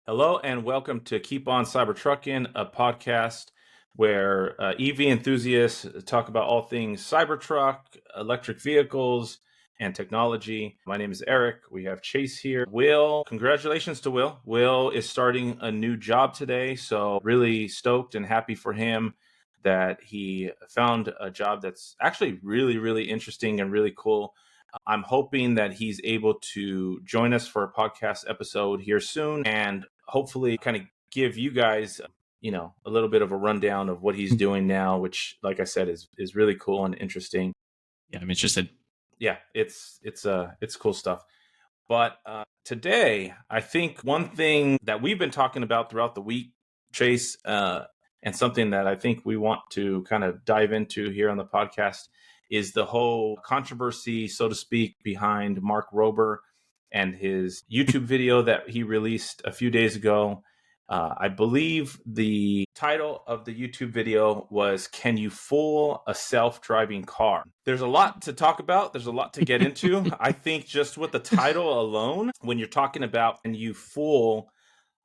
Hello and welcome to Keep On Cybertrucking, a podcast where EV enthusiasts talk about all things Cybertruck, electric vehicles, and technology. My name is Eric. We have Chase here. Will, congratulations to Will. Will is starting a new job today, so really stoked and happy for him that he found a job that's actually really, really interesting and really cool. I'm hoping that he's able to join us for a podcast episode here soon and hopefully kind of give you guys, a little bit of a rundown of what he's doing now, which, like I said, is really cool and interesting. Yeah, I'm interested. Yeah, it's cool stuff. But today, I think one thing that we've been talking about throughout the week, Chase, and something that I think we want to kind of dive into here on the podcast is the whole controversy, so to speak, behind Mark Rober and his YouTube video that he released a few days ago. I believe the title of the YouTube video was "Can You Fool a Self-Driving Car?" There's a lot to talk about. There's a lot to get into. I think just with the title alone, when you're talking about "Can you fool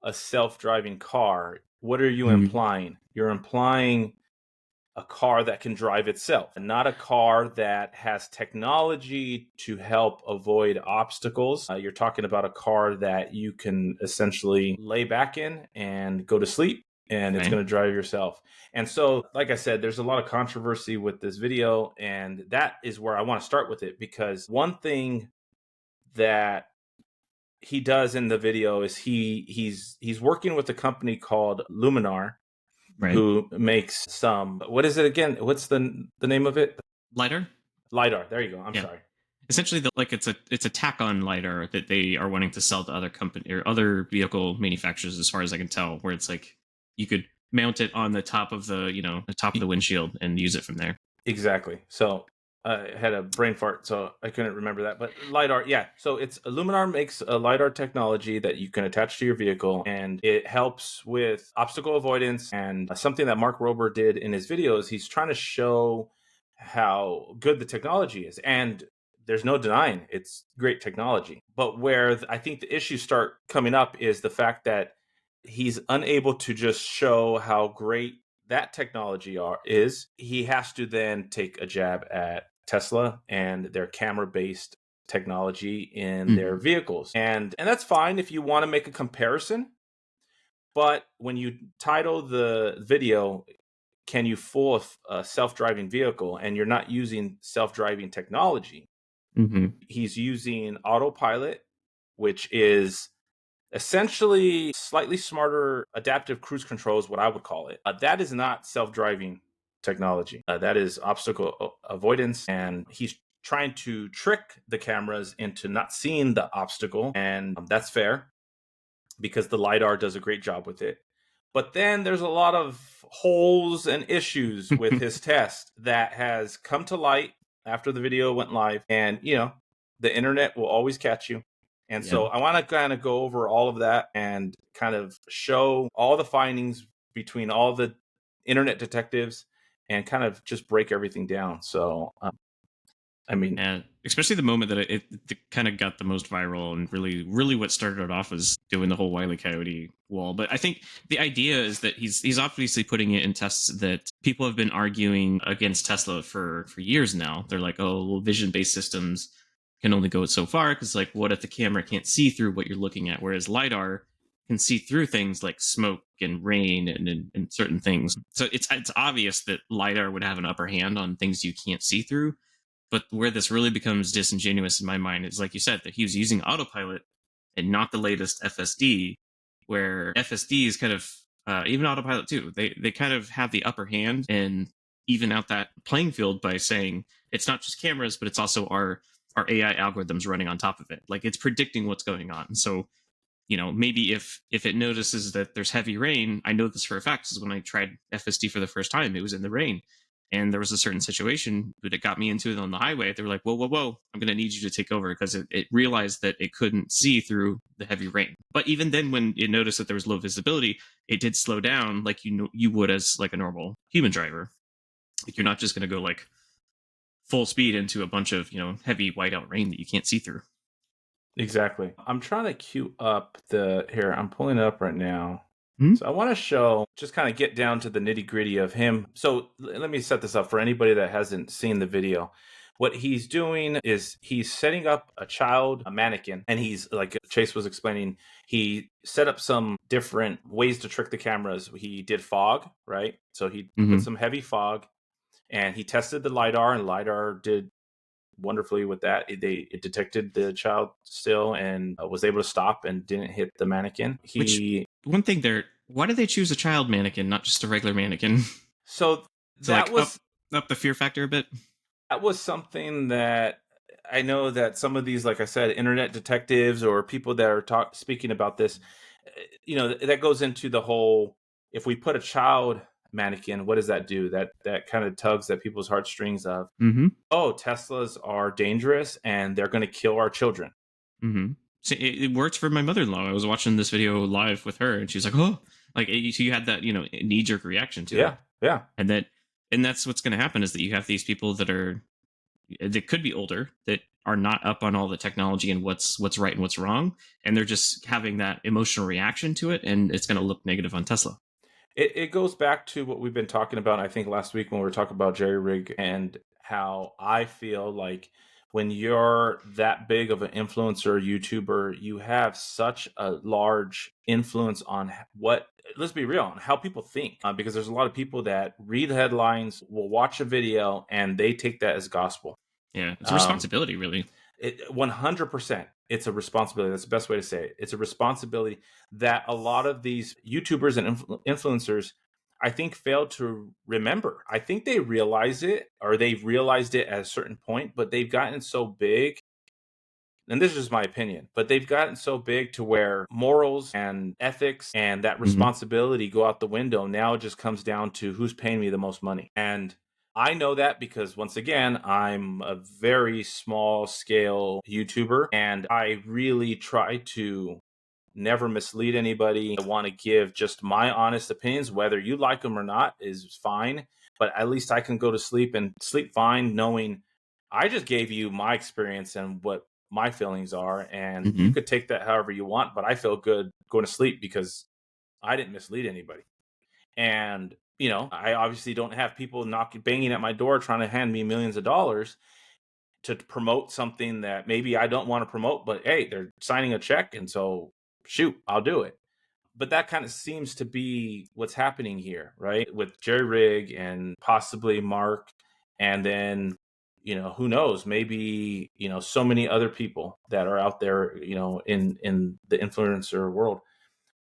a self-driving car?" what are you implying? You're implying a car that can drive itself, and not a car that has technology to help avoid obstacles. You're talking about a car that you can essentially lay back in and go to sleep, and it's going to drive yourself. And so, like I said, there's a lot of controversy with this video, and that is where I want to start with it, because one thing that he does in the video is he's working with a company called Luminar, who makes some, what is it again? What's the name of it? LIDAR? LIDAR. There you go. I'm sorry. Essentially, it's a tack-on LIDAR that they are wanting to sell to other company or other vehicle manufacturers, as far as I can tell, where it's like you could mount it on the top of the windshield and use it from there. Exactly. So I had a brain fart, so I couldn't remember that. But LIDAR, yeah. So it's Luminar makes a LIDAR technology that you can attach to your vehicle, and it helps with obstacle avoidance. And something that Mark Rober did in his videos, he's trying to show how good the technology is. And there's no denying it's great technology. But where I think the issues start coming up is the fact that he's unable to just show how great that technology is. He has to then take a jab at Tesla and their camera-based technology in their vehicles. And that's fine if you want to make a comparison. But when you title the video, "Can you fool a self-driving vehicle?" and you're not using self-driving technology, he's using Autopilot, which is essentially slightly smarter adaptive cruise control is what I would call it. That is not self-driving technology. That is obstacle avoidance, and he's trying to trick the cameras into not seeing the obstacle, and that's fair because the LiDAR does a great job with it. But then there's a lot of holes and issues with his test that has come to light after the video went live. And, the internet will always catch you. And so I want to kind of go over all of that and kind of show all the findings between all the internet detectives and kind of just break everything down. So, and especially the moment that it kind of got the most viral, and really what started it off was doing the whole Wile E. Coyote wall. But I think the idea is that he's obviously putting it in tests that people have been arguing against Tesla for years now. They're like, oh, well, vision-based systems can only go so far, because like, what if the camera can't see through what you're looking at, whereas LiDAR can see through things like smoke and rain and certain things. So it's obvious that LiDAR would have an upper hand on things you can't see through. But where this really becomes disingenuous in my mind is, like you said, that he was using Autopilot and not the latest FSD, where FSD is kind of, even Autopilot too, they kind of have the upper hand and even out that playing field by saying it's not just cameras, but it's also our AI algorithms running on top of it. Like, it's predicting what's going on. So, maybe if it notices that there's heavy rain, I know this for a fact, because when I tried FSD for the first time, it was in the rain. And there was a certain situation that it got me into it on the highway. They were like, whoa, I'm going to need you to take over, because it realized that it couldn't see through the heavy rain. But even then, when it noticed that there was low visibility, it did slow down like you would as like a normal human driver. Like, you're not just going to go like full speed into a bunch of, heavy whiteout rain that you can't see through. Exactly. I'm trying to queue up the here. I'm pulling it up right now. Hmm? So I want to show, just kind of get down to the nitty gritty of him. So let me set this up for anybody that hasn't seen the video. What he's doing is he's setting up a child, a mannequin, and he's like Chase was explaining, he set up some different ways to trick the cameras. He did fog, right? So he Hmm. put some heavy fog and he tested the LIDAR, and LIDAR did wonderfully with that. It detected the child still and was able to stop and didn't hit the mannequin. Which He one thing there? Why did they choose a child mannequin, not just a regular mannequin? so To that like was up the fear factor a bit. that was something that I know that some of these, like I said, internet detectives or people that are speaking about this, that goes into the whole. If we put a child mannequin, what does that do? That kind of tugs at people's heartstrings of, Mm-hmm. oh, Teslas are dangerous and they're going to kill our children. Mm-hmm. So it worked for my mother-in-law. I was watching this video live with her, and she's like, "Oh, like so you had that knee-jerk reaction to it." Yeah, yeah. and that and that's what's going to happen is that you have these people that could be older that are not up on all the technology and what's right and what's wrong, and they're just having that emotional reaction to it, and it's going to look negative on Tesla. It goes back to what we've been talking about, I think, last week when we were talking about jerry rig and how I feel like when you're that big of an influencer YouTuber, you have such a large influence on what, let's be real, on how people think. Because there's a lot of people that read headlines, will watch a video, and they take that as gospel. Yeah, it's a Um, responsibility, really. 100%. It's a responsibility. That's the best way to say it. It's a responsibility that a lot of these YouTubers and influencers, I think, fail to remember. I think they realize it, or they've realized it at a certain point, but they've gotten so big. And this is just my opinion, but they've gotten so big to where morals and ethics and that Mm-hmm. responsibility go out the window. Now it just comes down to who's paying me the most money. And I know that because, once again, I'm a very small scale YouTuber and I really try to never mislead anybody. I want to give just my honest opinions. Whether you like them or not is fine, but at least I can go to sleep and sleep fine knowing I just gave you my experience and what my feelings are. And you Mm-hmm. could take that however you want, but I feel good going to sleep because I didn't mislead anybody. And, I obviously don't have people banging at my door trying to hand me millions of dollars to promote something that maybe I don't want to promote, but hey, they're signing a check. And so, shoot, I'll do it. But that kind of seems to be what's happening here, right? With Jerry Rig and possibly Mark. And then, who knows? Maybe, so many other people that are out there, in the influencer world.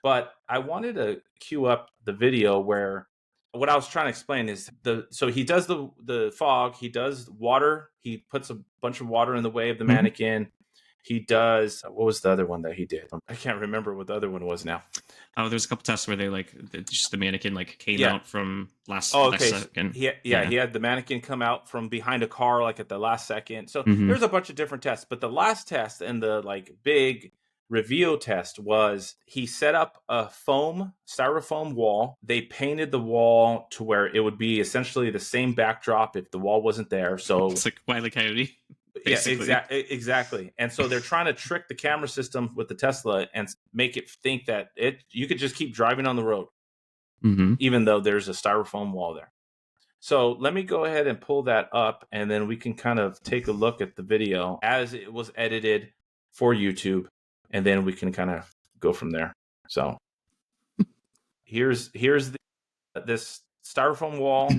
But I wanted to queue up the video where what I was trying to explain is so he does the fog, he does water, he puts a bunch of water in the way of the Mm-hmm. mannequin. He does, what was the other one that he did? I can't remember what the other one was now. Oh, there's a couple tests where they just the mannequin came Yeah. out from Oh, last okay. second. He Yeah. had the mannequin come out from behind a car like at the last second. So Mm-hmm. there's a bunch of different tests, but the last test and the like big reveal test was he set up a styrofoam wall. They painted the wall to where it would be essentially the same backdrop if the wall wasn't there. So It's like Wile E. Coyote, yeah, basically. exactly. And so they're trying to trick the camera system with the Tesla and make it think that you could just keep driving on the road, Mm-hmm. even though there's a styrofoam wall there. So let me go ahead and pull that up, and then we can kind of take a look at the video as it was edited for YouTube, and then we can kind of go from there. So here's this styrofoam wall,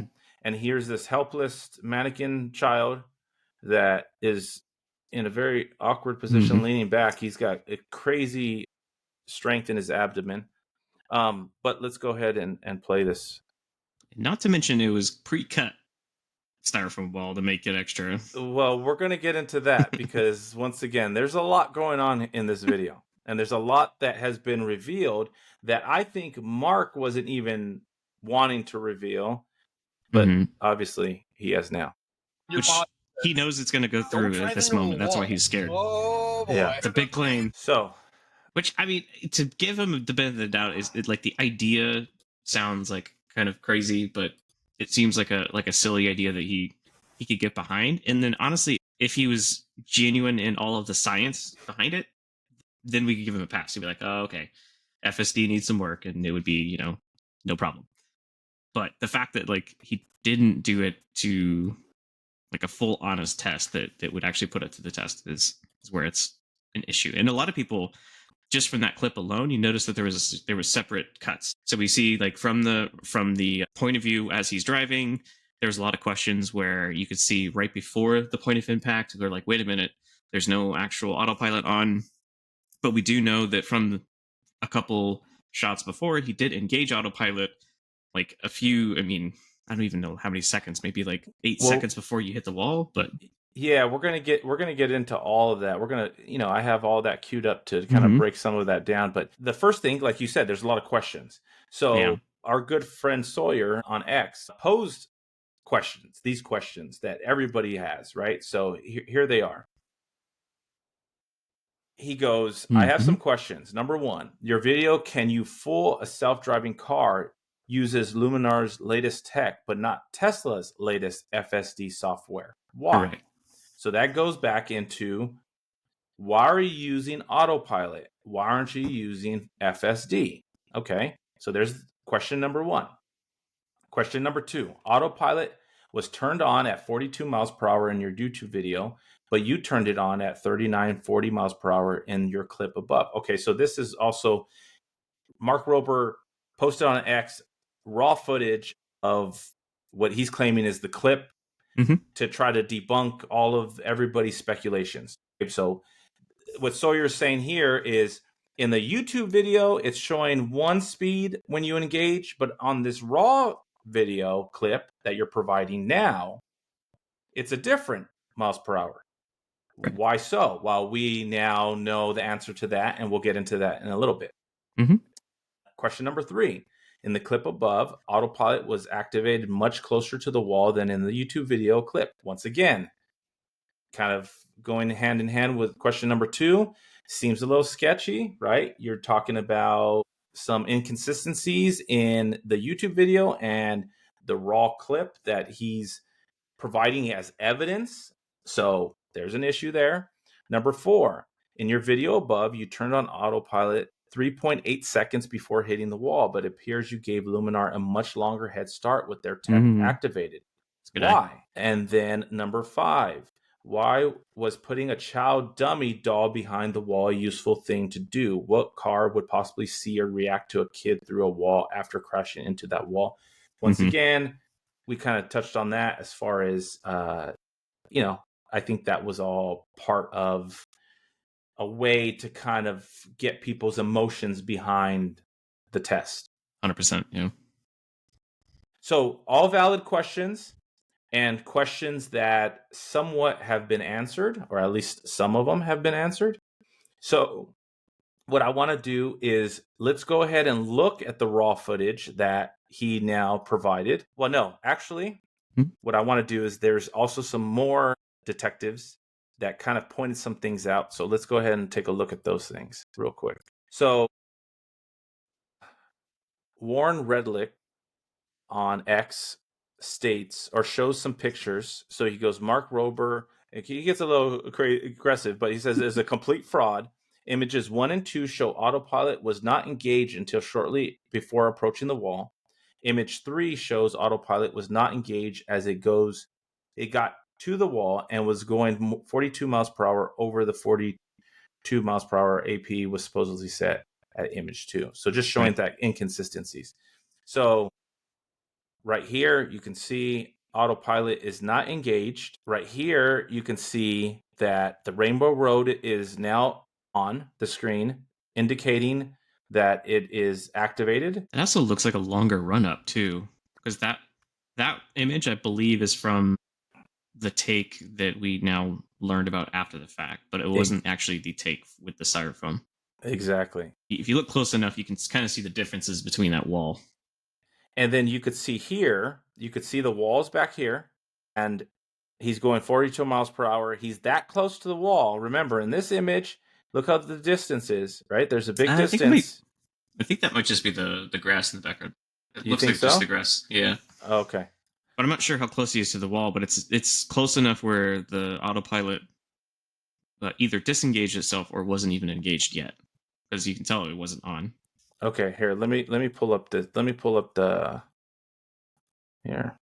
and here's this helpless mannequin child that is in a very awkward Mm-hmm. position, leaning back. He's got a crazy strength in his abdomen. But let's go ahead and play this. Not to mention it was pre-cut styrofoam ball to make it extra. Well, we're going to get into that because, once again, there's a lot going on in this video. And there's a lot that has been revealed that I think Mark wasn't even wanting to reveal, but Mm-hmm. obviously he has now. Which he knows it's going to go through at this moment. That's why he's scared. Oh boy. Yeah. It's a big claim. So, Which, I mean, to give him the benefit of the doubt is like the idea sounds like kind of crazy, but it seems like a silly idea that he could get behind. And then honestly, if he was genuine in all of the science behind it, then we could give him a pass. He'd be like, oh, okay, FSD needs some work, and it would be, no problem. But the fact that like he didn't do it to like a full honest test that would actually put it to the test is where it's an issue. And a lot of people, just from that clip alone, you notice that there was separate cuts. So we see like from the point of view as he's driving, there's a lot of questions where you could see right before the point of impact, they're like, wait a minute, there's no actual autopilot on. But we do know that from a couple shots before, he did engage autopilot like a few, I mean, I don't even know how many seconds, maybe like 8 seconds before you hit the wall. But yeah, we're gonna get into all of that. We're gonna, I have all that queued up to kind of break some of that down. But the first thing, like you said, there's a lot of questions. So our good friend Sawyer on X posed these questions that everybody has, right? So here they are. He goes, I have some questions. Number one, your video, can you fool a self-driving car, uses Luminar's latest tech, but not Tesla's latest FSD software? Why? Correct. So that goes back into, why are you using Autopilot? Why aren't you using FSD? Okay, so there's question number one. Question number two, Autopilot was turned on at 42 miles per hour in your YouTube video, but you turned it on at 39, 40 miles per hour in your clip above. Okay, so this is also Mark Rober posted on X raw footage of what he's claiming is the clip to try to debunk all of everybody's speculations. So what Sawyer's saying here is, in the YouTube video, it's showing one speed when you engage, but on this raw video clip that you're providing now, it's a different miles per hour. Right. Why so? Well, we now know the answer to that, and we'll get into that in a little bit. Question number three. In the clip above, Autopilot was activated much closer to the wall than in the YouTube video clip. Once again, kind of going hand in hand with question number two, seems a little sketchy, right? You're talking about some inconsistencies in the YouTube video and the raw clip that he's providing as evidence. So there's an issue there. Number four, in your video above, you turned on Autopilot 3.8 seconds before hitting the wall, but it appears you gave Luminar a much longer head start with their tech activated. Why? And then number five, why was putting a child dummy doll behind the wall a useful thing to do? What car would possibly see or react to a kid through a wall after crashing into that wall? Once again, we kind of touched on that as far as, I think that was all part of a way to kind of get people's emotions behind the test. 100%, yeah. So all valid questions, and questions that somewhat have been answered, or at least some of them have been answered. So what I want to do is, let's go ahead and look at the raw footage that he now provided. Well, no, actually, what I want to do is, there's also some more detectives that kind of pointed some things out. So let's go ahead and take a look at those things real quick. So Warren Redlick on X states, or shows some pictures. So he goes, Mark Rober, he gets a little aggressive, but he says it's a complete fraud. Images 1 and 2 show Autopilot was not engaged until shortly before approaching the wall. Image 3 shows Autopilot was not engaged as it got to the wall and was going 42 miles per hour over the 42 miles per hour AP was supposedly set at image 2. So just showing that inconsistencies. So right here, you can see Autopilot is not engaged. Right here, you can see that the rainbow road is now on the screen, indicating that it is activated. It also looks like a longer run up too, because that image, I believe, is from the take that we now learned about after the fact, but it wasn't actually the take with the styrofoam. Exactly. If you look close enough, you can kind of see the differences between that wall. And then you could see here, you could see the walls back here, and he's going 42 miles per hour. He's that close to the wall. Remember, in this image, look how the distance is, right? There's a big distance. I think that might just be the grass in the background. It looks like so? just the grass. Yeah. Okay. But I'm not sure how close he is to the wall, but it's close enough where the Autopilot either disengaged itself or wasn't even engaged yet, because you can tell it wasn't on. Okay, here, let me pull up this. Let me pull up the here.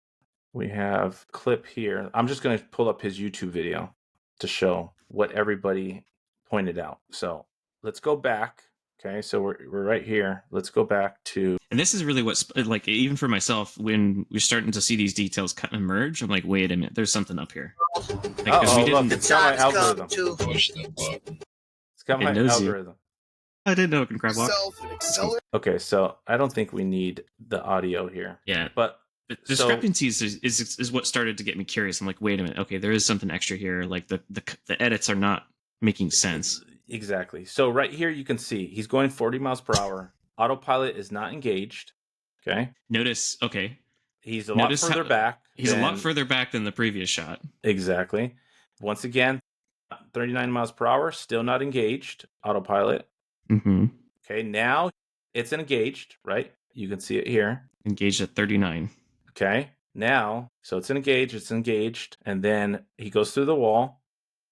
We have clip here. I'm just going to pull up his YouTube video to show what everybody pointed out. So let's go back. Okay, so we're right here. Let's go back to. And this is really what's like, even for myself, when we're starting to see these details kind of emerge, I'm like, wait a minute, there's something up here. Like, Oh, look, it's got my algorithm. Push that button. It's got my algorithm. I didn't know it can grab walk. Okay, so I don't think we need the audio here. Yeah, but the discrepancies is what started to get me curious. I'm like, wait a minute, okay, there is something extra here. Like the edits are not making sense. Exactly. So right here you can see he's going 40 miles per hour. Autopilot is not engaged. Okay. Notice, okay. He's a lot further back. He's a lot further back than the previous shot. Exactly. Once again, 39 miles per hour, still not engaged. Autopilot. Mm-hmm. Okay, now it's engaged, right? You can see it here. Engaged at 39. Okay, now, so it's engaged, and then he goes through the wall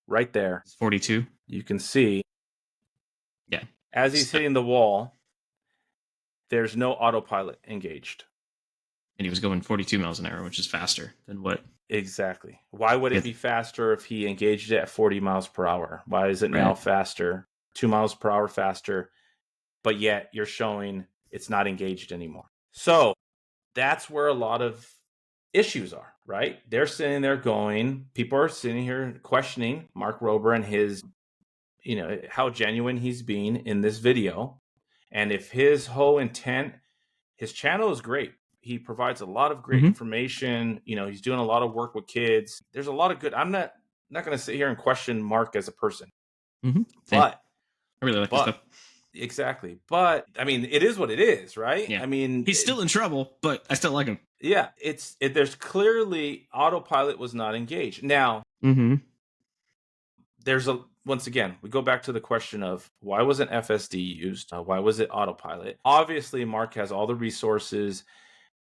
right there. It's 42. You can see. Yeah. As he's hitting the wall, there's no autopilot engaged. And he was going 42 miles an hour, which is faster than what? Exactly. Why would it be faster if he engaged it at 40 miles per hour? Why is it now faster? 2 miles per hour faster, but yet you're showing it's not engaged anymore. So that's where a lot of issues are, right? They're sitting there going, people are sitting here questioning Mark Rober and his, how genuine he's being in this video. And if his whole intent, his channel is great. He provides a lot of great information. He's doing a lot of work with kids. There's a lot of good. I'm not going to sit here and question Mark as a person. Mm-hmm. But I really like this stuff. Exactly. But I mean, it is what it is, right? Yeah. I mean, he's still in trouble, but I still like him. Yeah, there's clearly autopilot was not engaged. Now, once again, we go back to the question of why wasn't FSD used? Why was it autopilot? Obviously, Mark has all the resources,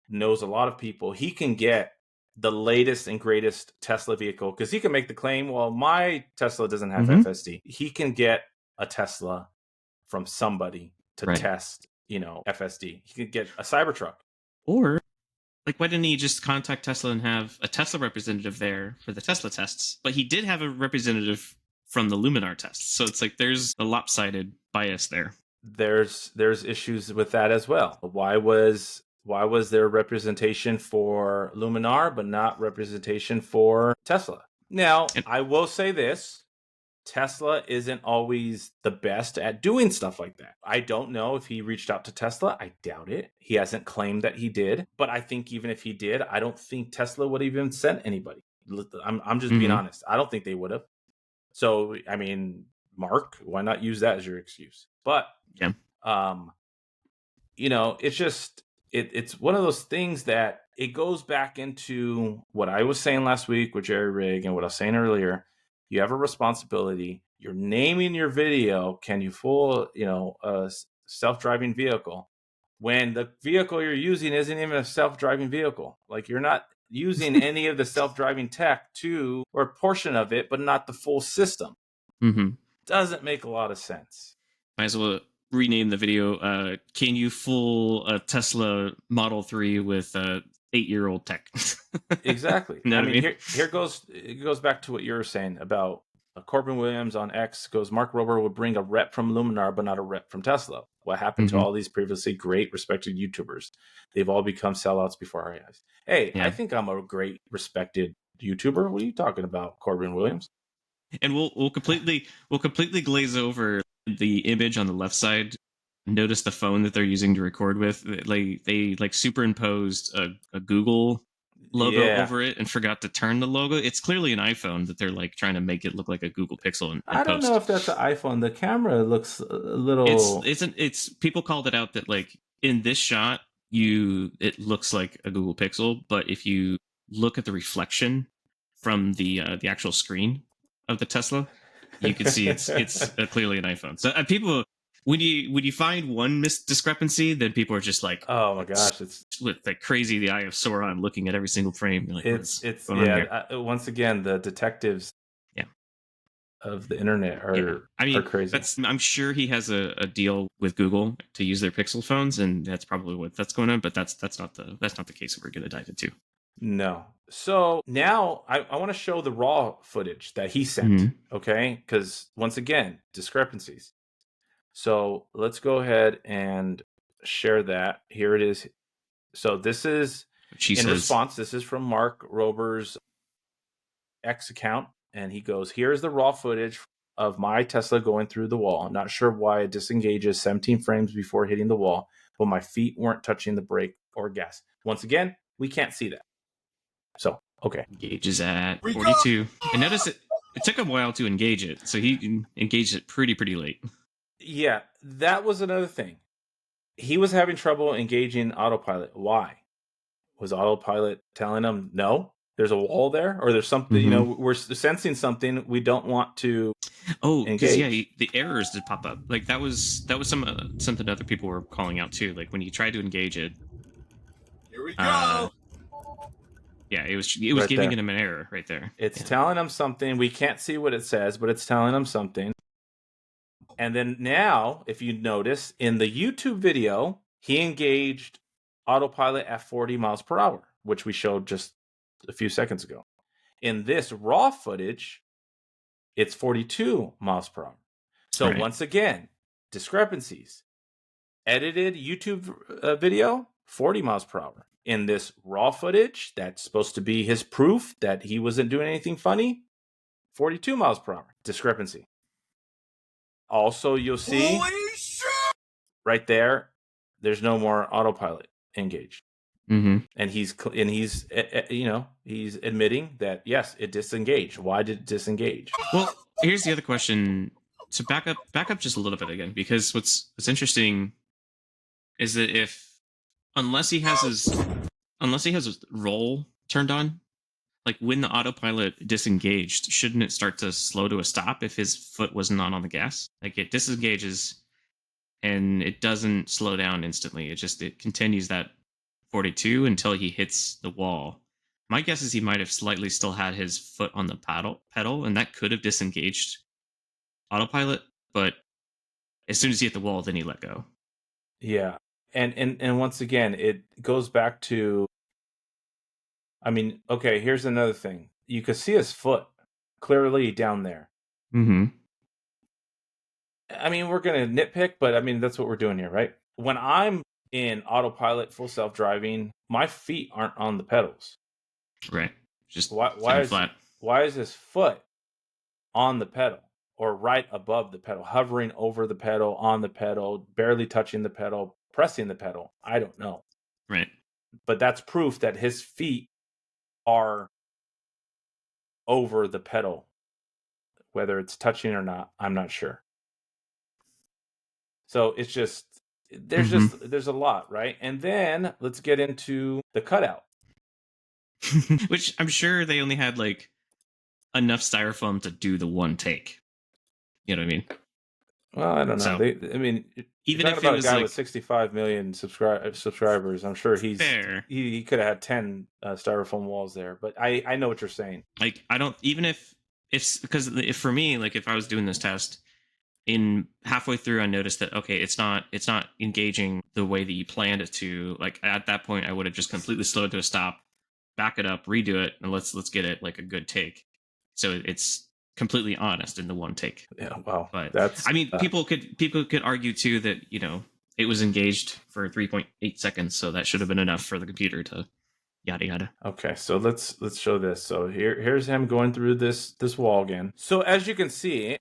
knows a lot of people. He can get the latest and greatest Tesla vehicle because he can make the claim, well, my Tesla doesn't have FSD. He can get a Tesla from somebody to test, FSD. He could get a Cybertruck. Or, like, why didn't he just contact Tesla and have a Tesla representative there for the Tesla tests? But he did have a representative from the Luminar tests. So it's like there's a lopsided bias there. There's issues with that as well. Why was there representation for Luminar but not representation for Tesla? Now, I will say this. Tesla isn't always the best at doing stuff like that. I don't know if he reached out to Tesla. I doubt it. He hasn't claimed that he did. But I think even if he did, I don't think Tesla would have even sent anybody. I'm just being honest. I don't think they would have. So, I mean, Mark, why not use that as your excuse? But, it's just, it's one of those things that it goes back into what I was saying last week with Jerry Rigg and what I was saying earlier. You have a responsibility. You're naming your video. Can you fool, a self-driving vehicle when the vehicle you're using isn't even a self-driving vehicle? Like you're not using any of the self-driving tech or a portion of it, but not the full system. Doesn't make a lot of sense. Might as well rename the video. Can you fool a Tesla Model 3 with 8-year-old tech? Exactly. You know what I mean? It goes back to what you were saying about Corbin Williams on X goes, Mark Rober would bring a rep from Luminar, but not a rep from Tesla. What happened to all these previously great respected YouTubers? They've all become sellouts before our eyes. Hey, I think I'm a great respected YouTuber. What are you talking about, Corbin Williams? And we'll completely glaze over the image on the left side. Notice the phone that they're using to record with. They superimposed a Google logo over it and forgot to turn the logo. It's clearly an iPhone that they're trying to make it look like a Google Pixel. In I don't know if that's an iPhone. The camera looks a little. It's people called it out that in this shot it looks like a Google Pixel, but if you look at the reflection from the actual screen of the Tesla, you can see it's clearly an iPhone. So people. When you find one discrepancy, then people are just like, "Oh my gosh!" It's with crazy the eye of Sauron looking at every single frame. You're like, once again the detectives. of the internet are I mean, crazy. I'm sure he has a deal with Google to use their Pixel phones, and that's probably what that's going on. But that's not the case that we're going to dive into. No. So now I want to show the raw footage that he sent. Okay, because once again, discrepancies. So let's go ahead and share that. Here it is. So this is response. This is from Mark Rober's X account, and he goes, "Here's the raw footage of my Tesla going through the wall. I'm not sure why it disengages 17 frames before hitting the wall, but my feet weren't touching the brake or gas." Once again, we can't see that. So, okay. Engages at 42. And notice it took a while to engage it, so he engaged it pretty late. Yeah, that was another thing. He was having trouble engaging Autopilot. Why? Was Autopilot telling him, no, there's a wall there? Or there's something, we're sensing something we don't want to because the errors did pop up. Like that was something other people were calling out too. Like when you tried to engage it. Here we go. Yeah, it was right giving him an error right there. It's telling him something. We can't see what it says, but it's telling him something. And then now, if you notice, in the YouTube video, he engaged Autopilot at 40 miles per hour, which we showed just a few seconds ago. In this raw footage, it's 42 miles per hour. So once again, discrepancies. Edited YouTube video, 40 miles per hour. In this raw footage, that's supposed to be his proof that he wasn't doing anything funny, 42 miles per hour. Discrepancy. Also, you'll see right there, there's no more Autopilot engaged. And he's admitting that, yes, it disengaged. Why did it disengage? Well, here's the other question. So back up just a little bit again, because what's interesting is that unless he has his roll turned on, like when the Autopilot disengaged, shouldn't it start to slow to a stop if his foot was not on the gas? Like it disengages and it doesn't slow down instantly. It continues that 42 until he hits the wall. My guess is he might have slightly still had his foot on the pedal, and that could have disengaged Autopilot, but as soon as he hit the wall, then he let go. Yeah. And once again, it goes back to, I mean, okay, here's another thing. You could see his foot clearly down there. I mean, we're going to nitpick, but I mean, that's what we're doing here, right? When I'm in Autopilot, full self-driving, my feet aren't on the pedals. Right. Just why is his foot on the pedal or right above the pedal, hovering over the pedal, on the pedal, barely touching the pedal, pressing the pedal? I don't know. Right. But that's proof that his feet are over the pedal. Whether it's touching or not, I'm not sure. So it's just, there's a lot, right? And then let's get into the cutout. Which I'm sure they only had like enough styrofoam to do the one take. You know what I mean? Well, I don't know. So, even if it was a guy with 65 million subscribers, I'm sure he could have had 10 styrofoam walls there. But I know what you're saying. Like I don't, even if for me, like if I was doing this test, in halfway through I noticed that okay, it's not engaging the way that you planned it to. Like at that point, I would have just completely slowed to a stop, back it up, redo it, and let's get it like a good take. So it's completely honest in the one take. Yeah, wow. But people could argue too that it was engaged for 3.8 seconds, so that should have been enough for the computer to yada yada. Okay, so let's show this. So here's him going through this wall again. So as you can see,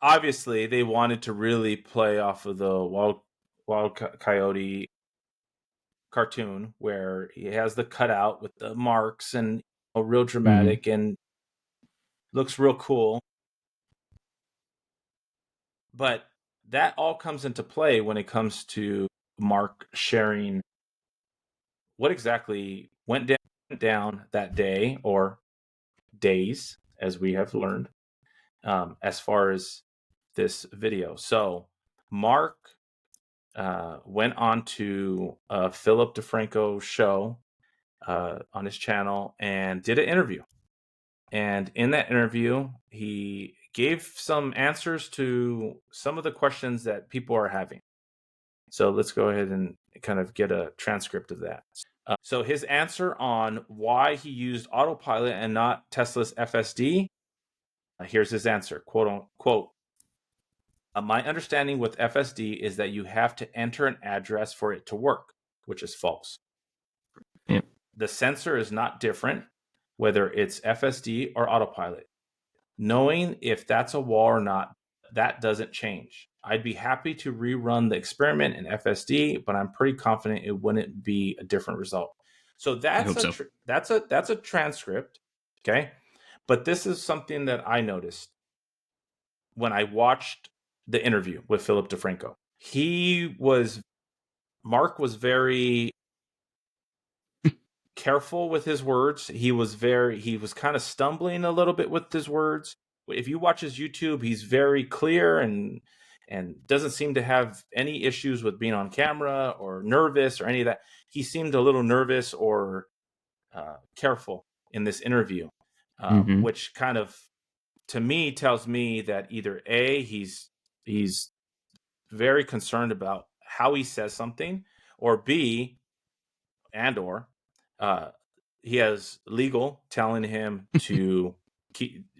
obviously they wanted to really play off of the Wild Coyote cartoon where he has the cutout with the marks and real dramatic and looks real cool. But that all comes into play when it comes to Mark sharing what exactly went down that day or days, as we have learned, as far as this video. So Mark went on to Philip DeFranco's show on his channel and did an interview. And in that interview, he gave some answers to some of the questions that people are having. So let's go ahead and kind of get a transcript of that. So his answer on why he used Autopilot and not Tesla's FSD, here's his answer, quote unquote. My understanding with FSD is that you have to enter an address for it to work, which is false. Yep. The sensor is not different, whether it's FSD or Autopilot. Knowing if that's a wall or not, that doesn't change. I'd be happy to rerun the experiment in FSD, but I'm pretty confident it wouldn't be a different result. So that's a transcript, okay? But this is something that I noticed when I watched the interview with Philip DeFranco. Mark was very careful with his words. He was kind of stumbling a little bit with his words. If you watch his YouTube, he's very clear and doesn't seem to have any issues with being on camera or nervous or any of that. He seemed a little nervous or careful in this interview, which kind of, to me, tells me that either A, he's very concerned about how he says something, or B, or he has legal telling him to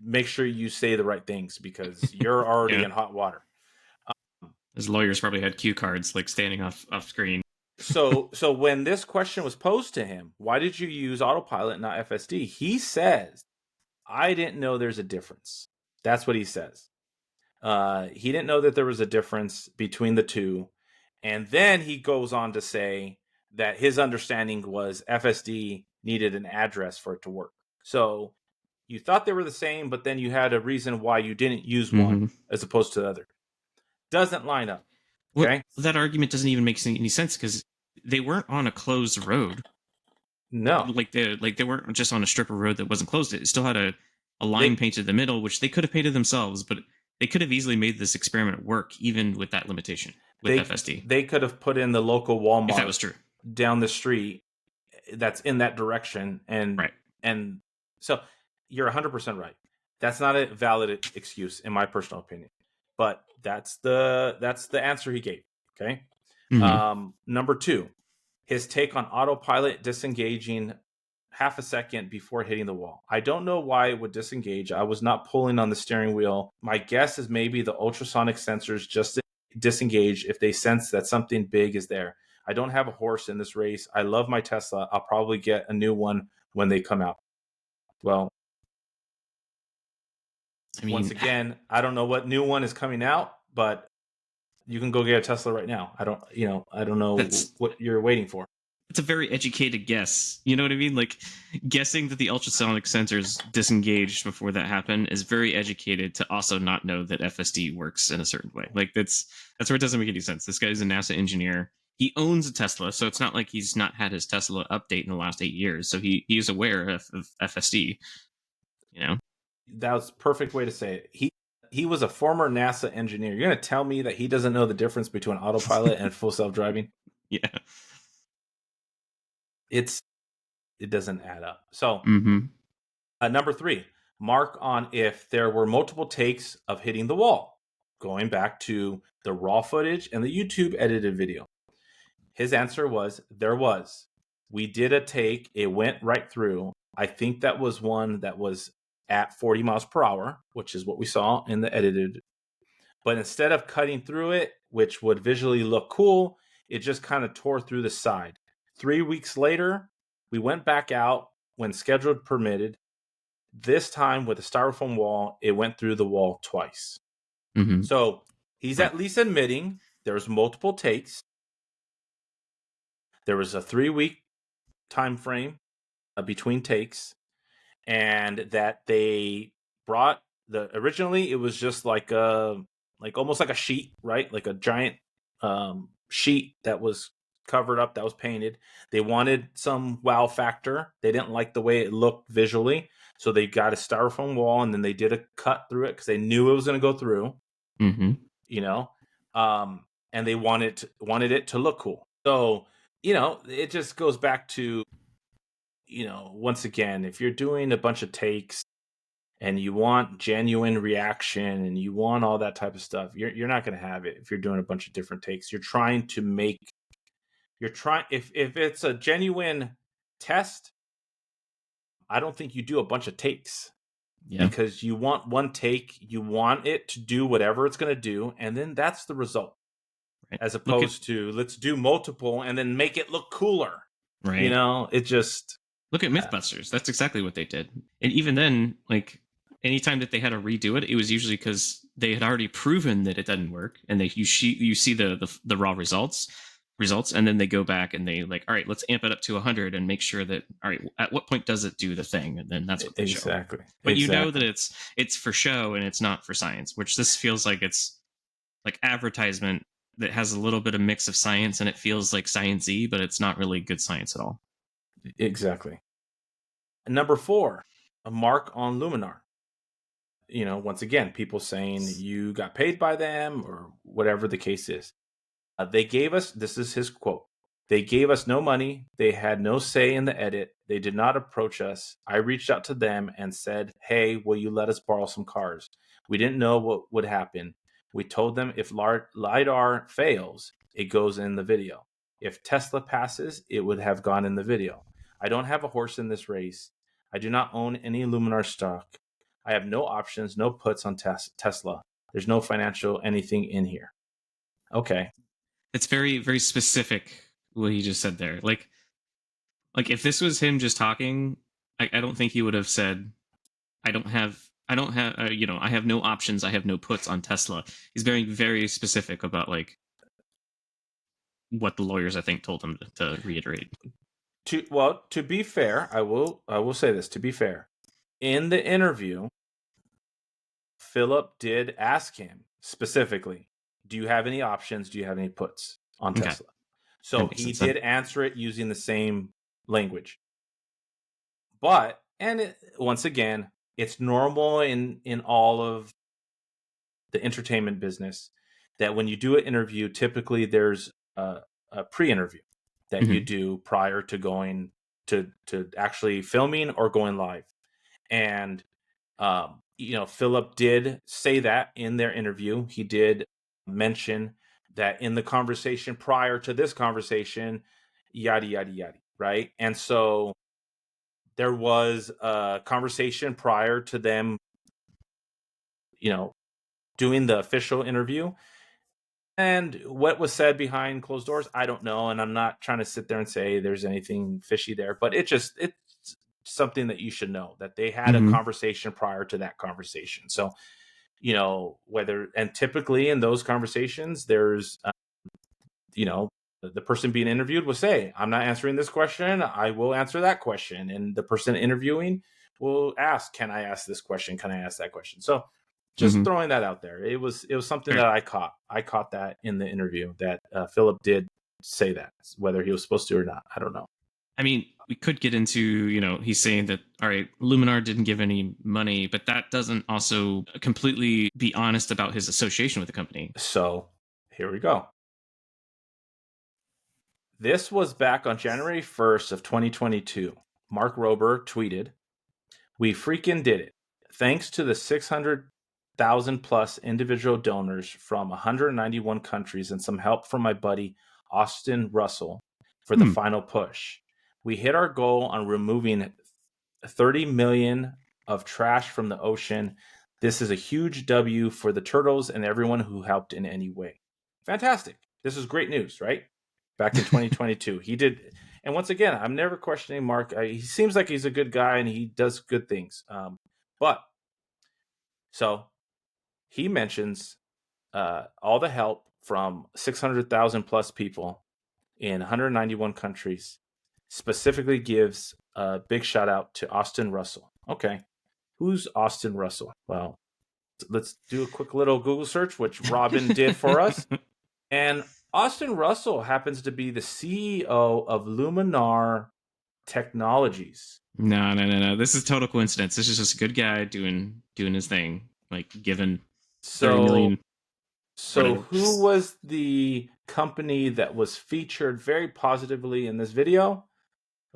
make sure you say the right things because you're already in hot water. His lawyers probably had cue cards like standing off screen. So when this question was posed to him, why did you use Autopilot, not FSD? He says, I didn't know there's a difference. That's what he says. He didn't know that there was a difference between the two. And then he goes on to say that his understanding was FSD needed an address for it to work. So you thought they were the same, but then you had a reason why you didn't use one as opposed to the other. Doesn't line up. Okay. Well, that argument doesn't even make any sense because they weren't on a closed road. No, like they weren't just on a strip of road that wasn't closed. It still had a line painted in the middle, which they could have painted themselves, but they could have easily made this experiment work even with that limitation with FSD. They could have put in the local Walmart if that was true down the street that's in that direction, and right. And so you're 100% right. That's not a valid excuse, in my personal opinion. But that's the answer he gave. Okay. Number 2, his take on Autopilot disengaging half a second before hitting the wall. I don't know why it would disengage. I was not pulling on the steering wheel. My guess is maybe the ultrasonic sensors just disengage if they sense that something big is there. I don't have a horse in this race. I love my Tesla. I'll probably get a new one when they come out. Well, once again, I don't know what new one is coming out, but you can go get a Tesla right now. I don't know what you're waiting for. It's a very educated guess. You know what I mean? Like, guessing that the ultrasonic sensors disengaged before that happened is very educated to also not know that FSD works in a certain way. Like, that's where it doesn't make any sense. This guy's a NASA engineer. He owns a Tesla, so it's not like he's not had his Tesla update in the last 8 years. So he's aware of FSD. You know, that was a perfect way to say it. He was a former NASA engineer. You're going to tell me that he doesn't know the difference between Autopilot and full self-driving? Yeah. It doesn't add up. So number 3, mark on if there were multiple takes of hitting the wall, going back to the raw footage and the YouTube edited video. His answer was, there was. We did a take. It went right through. I think that was one that was at 40 miles per hour, which is what we saw in the edited. But instead of cutting through it, which would visually look cool, it just kind of tore through the side. 3 weeks later, we went back out when scheduled permitted. This time with a styrofoam wall, it went through the wall twice. So he's at least admitting there's multiple takes. There was a 3-week time frame between takes, and that they brought originally it was just like almost like a sheet, right? Like a giant sheet that was covered up, that was painted. They wanted some wow factor. They didn't like the way it looked visually, so they got a styrofoam wall, and then they did a cut through it because they knew it was going to go through. You know, and they wanted it to look cool. So, you know, it just goes back to, you know, once again, if you're doing a bunch of takes and you want genuine reaction and you want all that type of stuff, you're not going to have it if you're doing a bunch of different takes. If it's a genuine test, I don't think you do a bunch of takes. Yeah. Because you want one take, you want it to do whatever it's going to do, and then that's the result. Right. As opposed to let's do multiple and then make it look cooler. Right. You know, it just... Look at Mythbusters. That's exactly what they did. And even then, like, anytime that they had to redo it, it was usually because they had already proven that it doesn't work, and you see the raw results, and then they go back and they like, all right, let's amp it up to 100 and make sure that, all right, at what point does it do the thing, and then that's what they show. Exactly. But you know that it's for show and it's not for science, which this feels like it's like advertisement that has a little bit of mix of science, and it feels like science-y, but it's not really good science at all. Exactly. Number 4, a mark on Luminar. You know, once again, people saying you got paid by them or whatever the case is. They gave us, this is his quote, they gave us no money. They had no say in the edit. They did not approach us. I reached out to them and said, hey, will you let us borrow some cars? We didn't know what would happen. We told them if LIDAR fails, it goes in the video. If Tesla passes, it would have gone in the video. I don't have a horse in this race. I do not own any Luminar stock. I have no options, no puts on Tesla. There's no financial anything in here. Okay. It's very, very specific what he just said there. Like if this was him just talking, I don't think he would have said, I don't have, I have no options. I have no puts on Tesla. He's very, very specific about like what the lawyers, I think, told him to reiterate. To be fair, I will say this. To be fair, in the interview, Philip did ask him specifically, do you have any options? Do you have any puts on Tesla? So he did answer it using the same language. But, once again, it's normal in all of the entertainment business that when you do an interview, typically there's a pre-interview that you do prior to going to actually filming or going live. And Philip did say that in their interview. He did mention that in the conversation prior to this conversation, yada, yada, yada, right? And so there was a conversation prior to them, doing the official interview. And what was said behind closed doors, I don't know. And I'm not trying to sit there and say there's anything fishy there, but it's something that you should know, that they had a conversation prior to that conversation. So, and typically in those conversations, there's, the person being interviewed will say, I'm not answering this question. I will answer that question. And the person interviewing will ask, can I ask this question? Can I ask that question? So just throwing that out there. It was something that I caught. I caught that in the interview that Philip did say that, whether he was supposed to or not. I don't know. I mean, we could get into, he's saying that, all right, Luminar didn't give any money, but that doesn't also completely be honest about his association with the company. So here we go. This was back on January 1st of 2022. Mark Rober tweeted, we freaking did it. Thanks to the 600,000 plus individual donors from 191 countries and some help from my buddy Austin Russell for the final push. We hit our goal on removing 30 million of trash from the ocean. This is a huge W for the turtles and everyone who helped in any way. Fantastic. This is great news, right? Back in 2022. He did. And once again, I'm never questioning Mark. He seems like he's a good guy and he does good things. So he mentions all the help from 600,000 plus people in 191 countries, specifically gives a big shout out to Austin Russell. Okay. Who's Austin Russell? Well, let's do a quick little Google search, which Robin did for us. And Austin Russell happens to be the CEO of Luminar Technologies. No. This is total coincidence. This is just a good guy doing his thing, like giving 30 million. So who was the company that was featured very positively in this video?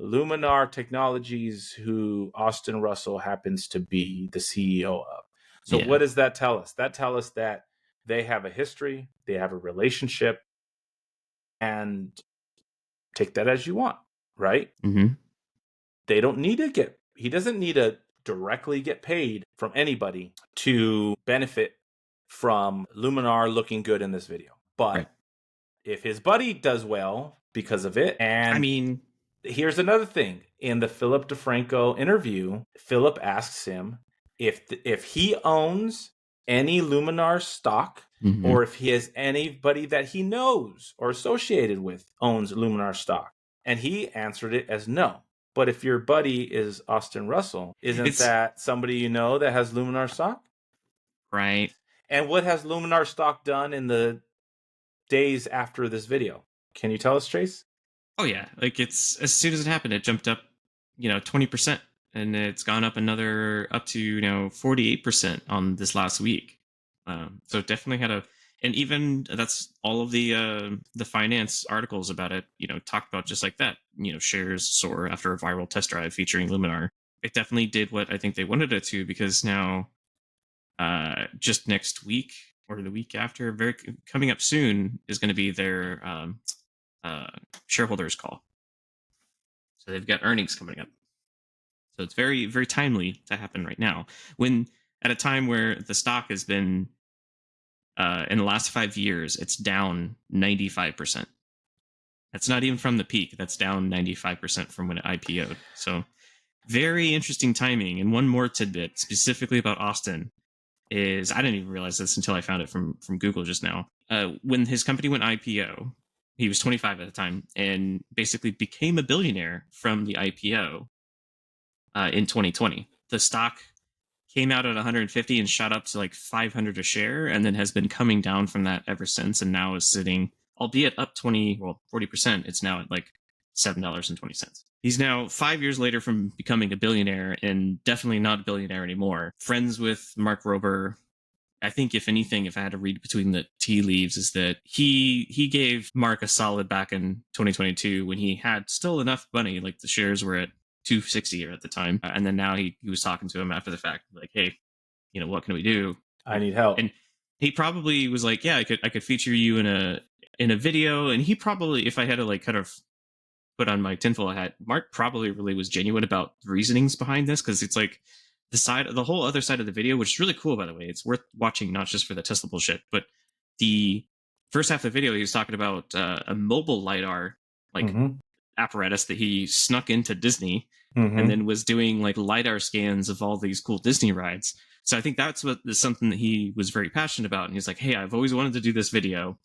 Luminar Technologies, who Austin Russell happens to be the CEO of. So Yeah. what does that tell us? That tells us that they have a history, they have a relationship, and take that as you want, right? Mm-hmm. They don't need to get, he doesn't need to directly get paid from anybody to benefit from Luminar looking good in this video. But Right. if his buddy does well because of it, and I mean, here's another thing. In the Philip DeFranco interview, Philip asks him if he owns any Luminar stock, mhm. or if he has anybody that he knows or associated with owns Luminar stock. And he answered it as no. But if your buddy is Austin Russell, isn't that somebody you know that has Luminar stock? Right. And what has Luminar stock done in the days after this video? Can you tell us, Chase? Oh yeah, like it's as soon as it happened, it jumped up, 20%, and it's gone up another up to 48% on this last week. So it definitely had and even that's all of the finance articles about it, talked about just like that. Shares soar after a viral test drive featuring Luminar. It definitely did what I think they wanted it to, because now, just next week or the week after, very coming up soon, is going to be their shareholders call. So they've got earnings coming up. So it's very, very timely to happen right now, when at a time where the stock has been, in the last 5 years, it's down 95%. That's not even from the peak. That's down 95% from when it IPO'd. So very interesting timing. And one more tidbit specifically about Austin is, I didn't even realize this until I found it from Google just now. When his company went IPO, he was 25 at the time, and basically became a billionaire from the IPO in 2020. The stock came out at 150 and shot up to like 500 a share, and then has been coming down from that ever since, and now is sitting, albeit up 40%, it's now at like $7.20. He's now 5 years later from becoming a billionaire, and definitely not a billionaire anymore. Friends with Mark Rober. I think, if anything, if I had to read between the tea leaves, is that he gave Mark a solid back in 2022 when he had still enough money. Like the shares were at 260 at the time, and then now he was talking to him after the fact, like, hey, what can we do? I need help. And he probably was like, yeah, I could feature you in a video. And he probably, if I had to like kind of put on my tinfoil hat, Mark probably really was genuine about the reasonings behind this, because it's like the whole other side of the video, which is really cool, by the way. It's worth watching, not just for the testable shit, but the first half of the video, he was talking about a mobile LIDAR apparatus that he snuck into Disney, and then was doing like LIDAR scans of all these cool Disney rides. So I think that's something that he was very passionate about. And he's like, hey, I've always wanted to do this video.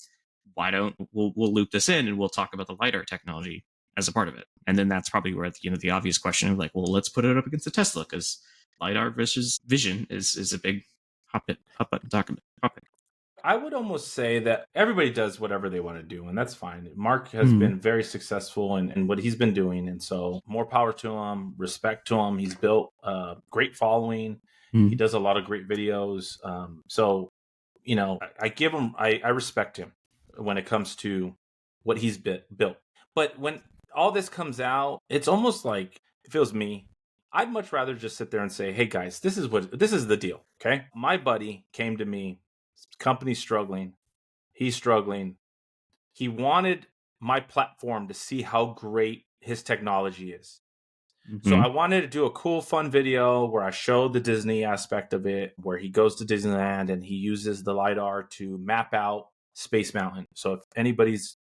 Why don't we'll loop this in, and we'll talk about the LIDAR technology as a part of it. And then that's probably where the obvious question of like, well, let's put it up against the Tesla, because LIDAR versus vision is a big hot button topic. I would almost say that everybody does whatever they want to do, and that's fine. Mark has been very successful in what he's been doing, and so more power to him, respect to him. He's built a great following. He does a lot of great videos. So, I give him, I respect him when it comes to what he's built. But when all this comes out, it's almost like, it feels me, I'd much rather just sit there and say, hey guys, this is the deal. Okay. My buddy came to me, company's struggling. He's struggling. He wanted my platform to see how great his technology is. So I wanted to do a cool, fun video where I showed the Disney aspect of it, where he goes to Disneyland and he uses the LiDAR to map out Space Mountain. So if anybody's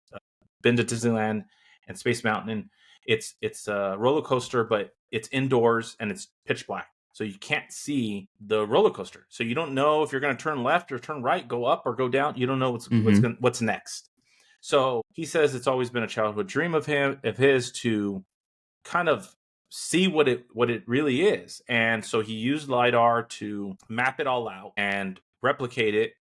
been to Disneyland and Space Mountain, it's a roller coaster, but it's indoors and it's pitch black. So you can't see the roller coaster. So you don't know if you're going to turn left or turn right, go up or go down. You don't know what's next. So he says it's always been a childhood dream of his to kind of see what it really is. And so he used LiDAR to map it all out and replicate it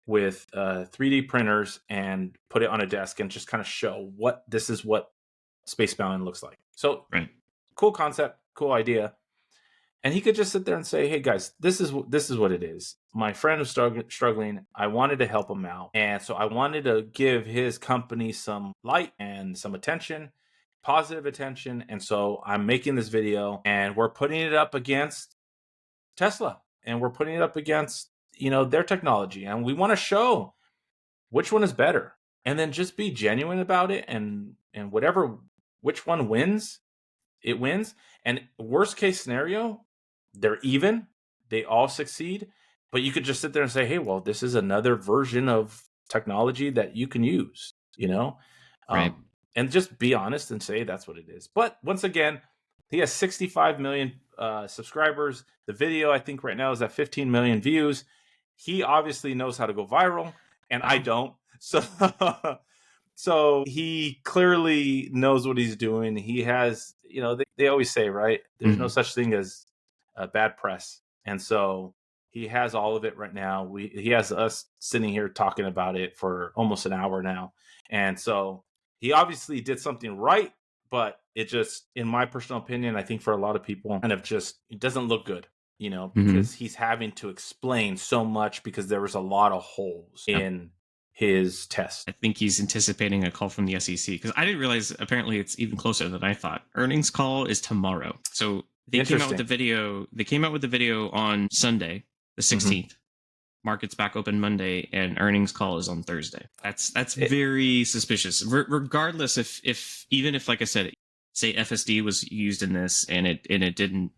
with 3D printers and put it on a desk and just kind of show this is what Space Mountain looks like. So cool concept, cool idea. And he could just sit there and say, hey guys, this is what it is. My friend was struggling. I wanted to help him out. And so I wanted to give his company some light and some attention, positive attention. And so I'm making this video, and we're putting it up against Tesla, and we're putting it up against, their technology. And we want to show which one is better, and then just be genuine about it. And which one wins, it wins. And worst case scenario, they're even, they all succeed. But you could just sit there and say, hey, well, this is another version of technology that you can use, Right. And just be honest and say that's what it is. But once again, he has 65 million subscribers. The video, I think right now, is at 15 million views. He obviously knows how to go viral, and I don't. So he clearly knows what he's doing. He has, they always say, right, there's no such thing as bad press. And so he has all of it right now. He has us sitting here talking about it for almost an hour now. And so he obviously did something right, but it just, in my personal opinion, I think for a lot of people, kind of just, it doesn't look good, because he's having to explain so much, because there was a lot of holes in his test. I think he's anticipating a call from the SEC, because I didn't realize apparently it's even closer than I thought. Earnings call is tomorrow. So they came out with the video. They came out with the video on Sunday, the 16th. Markets back open Monday, and earnings call is on Thursday. That's very suspicious. Regardless, if even if, like I said, say FSD was used in this and it didn't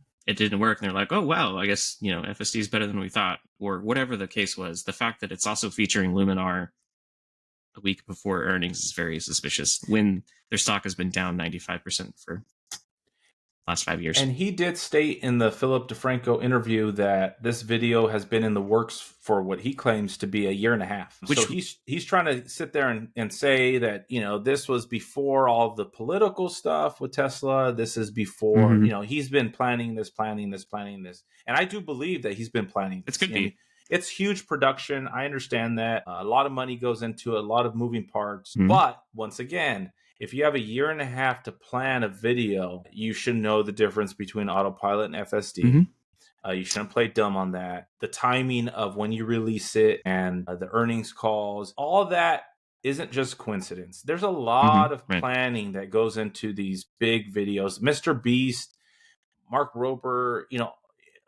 work, and they're like, oh wow, I guess FSD is better than we thought, or whatever the case was. The fact that it's also featuring Luminar a week before earnings is very suspicious, when their stock has been down 95% for last 5 years. And he did state in the Philip DeFranco interview that this video has been in the works for what he claims to be a year and a half. So he's trying to sit there and say that, this was before all of the political stuff with Tesla. This is before, he's been planning this. And I do believe that he's been planning this. It could be. It's huge production. I understand that. A lot of money goes into it, a lot of moving parts. But once again, if you have a year and a half to plan a video, you should know the difference between Autopilot and FSD. You shouldn't play dumb on that. The timing of when you release it, and the earnings calls, all of that isn't just coincidence. There's a lot of planning that goes into these big videos. Mr. Beast, Mark Rober,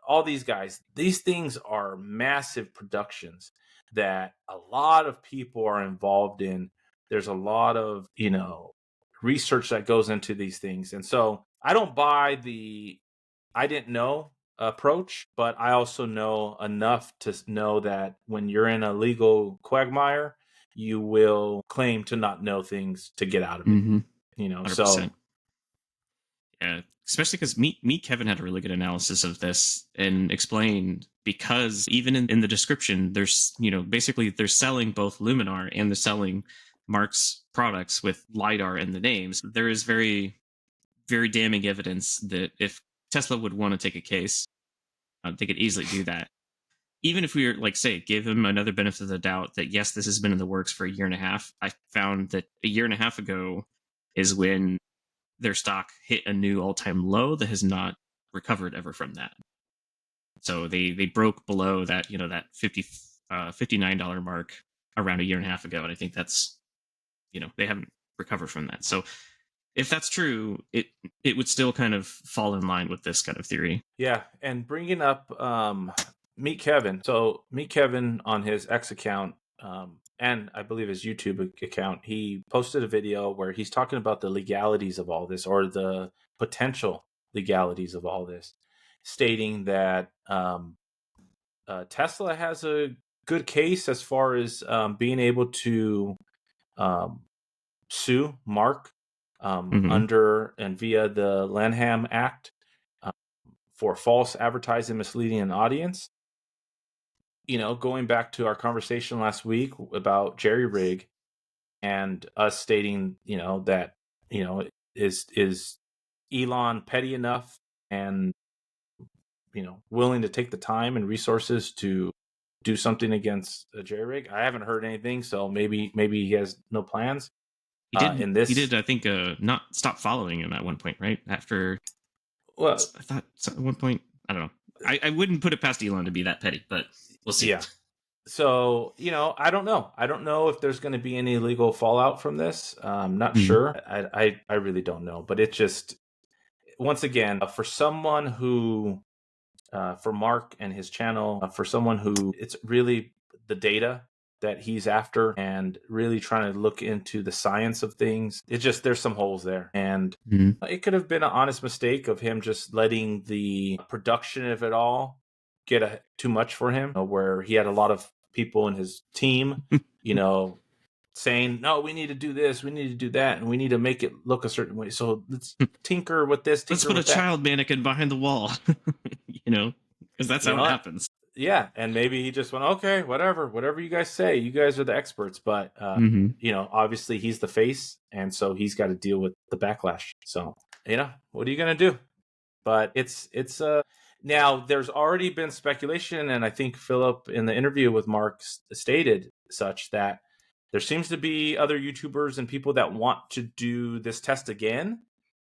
all these guys, these things are massive productions that a lot of people are involved in. There's a lot of, research that goes into these things. And so I don't buy the I didn't know approach, but I also know enough to know that when you're in a legal quagmire, you will claim to not know things to get out of it. 100%. So yeah, especially because Meet Kevin had a really good analysis of this and explained, because even in the description, there's, basically they're selling both Luminar and they're selling Mark's products with LIDAR in the names. There is very, very damning evidence that if Tesla would want to take a case, they could easily do that. Even if we were, like, say, give them another benefit of the doubt that, yes, this has been in the works for a year and a half. I found that a year and a half ago is when their stock hit a new all-time low that has not recovered ever from that. So they broke below that, that $59 mark around a year and a half ago. And I think that's, they haven't recovered from that. So if that's true, it would still kind of fall in line with this kind of theory. Yeah. And bringing up Meet Kevin. So Meet Kevin on his X account, and I believe his YouTube account, he posted a video where he's talking about the legalities of all this, or the potential legalities of all this, stating that Tesla has a good case as far as being able to sue Mark under and via the Lanham Act for false advertising, misleading an audience. Going back to our conversation last week about jerry rig, and us stating, that, is Elon petty enough and, willing to take the time and resources to do something against a jerry rig? I haven't heard anything, so maybe he has no plans. He did, I think, not stop following him at one point, right? After, well, I thought at one point, I don't know. I wouldn't put it past Elon to be that petty, but we'll see. Yeah. So, I don't know. I don't know if there's going to be any legal fallout from this. I'm not sure. I really don't know. But it just, once again, for someone who, for Mark and his channel, for someone who it's really the data that he's after and really trying to look into the science of things, there's some holes there. And it could have been an honest mistake of him just letting the production of it all get too much for him, where he had a lot of people in his team, saying, no, we need to do this, we need to do that, and we need to make it look a certain way. So let's tinker with this, tinker Let's put a with that. child mannequin behind the wall, because that's how it happens. Yeah, and maybe he just went, okay, whatever you guys say, you guys are the experts. But obviously he's the face, and so he's got to deal with the backlash. So what are you gonna do? But it's now there's already been speculation, and I think Philip in the interview with Mark stated such that there seems to be other YouTubers and people that want to do this test again,